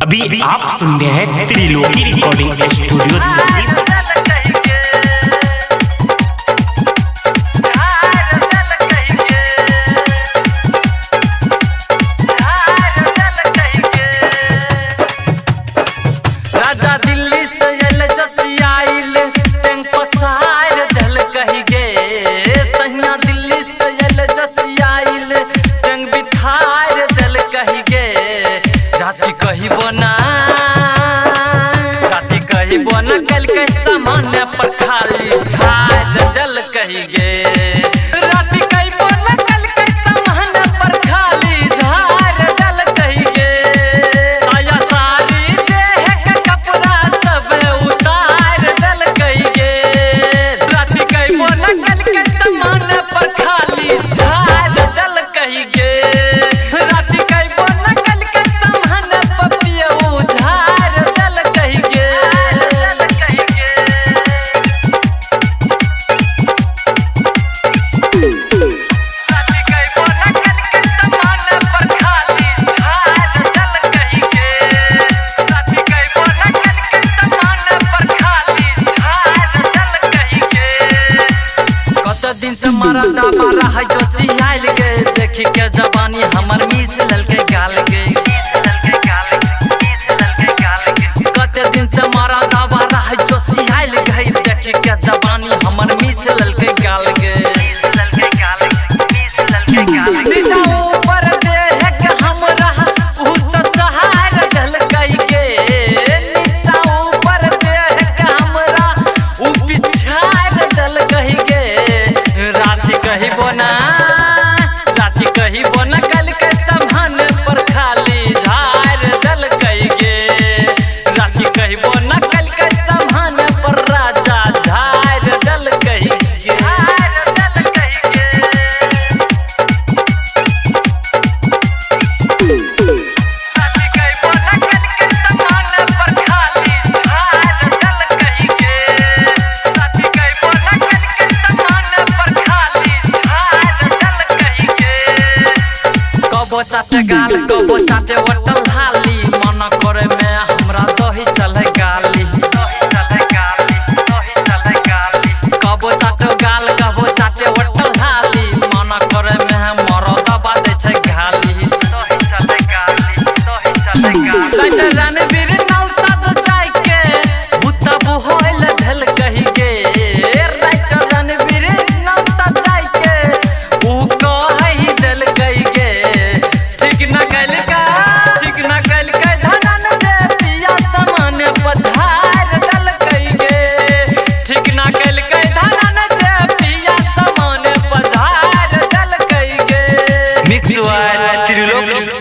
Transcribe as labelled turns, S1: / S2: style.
S1: अभी आप सुन रहे हैं त्रिलोकी रिकॉर्डिंग स्टूडियो दिल्ली।
S2: राजा दिल्ली से आइल जसियाइल टेंग पसार दल कही गे, सहिया दिल्ली से आइल जसियाइल टेंग बिठार दल कही गे। राती कही बोना कल के सामान्य पर खाली झाड़ दल कही गे। राती कही बोना कल के सामान्य पर खाली झाड़ दल कही गे। साया सारी देह के कपड़ा सब उतार दल कही गे। राती कही बोना कल के सामान्य पर खाली झाड़ दल कही गे। राती कही बोना कल के सामान्य पर पियो झाड़ दल कही गे। दिन से मारा दाबा रहा जोसियाइल गे, देखी के जवानी हमर मिस ललके गाल गे। कते दिन से मारा दाबा रहा जोसियाइल गे, देखी के जवानी हमर मिस ललके गाल गे। नीचा ऊपर देह के हमरा उ सहार दल कई गे। नीचा ऊपर देह के हमरा उ पिछार दल कही गे। राती कही बोना कल के सामान पर खाली झाड़ दल कही गे। राती कही बोना कल के सामान पर राजा झाड़ दल कही गे। कबो चाटे गाल कबो चाटे वटल हाली, मन करे में हमरा दही चले गाली। कबो चाटे गाल कबो चाटे वटल हाली, मन करे में मरो दबा दे छै गाली। रणवीर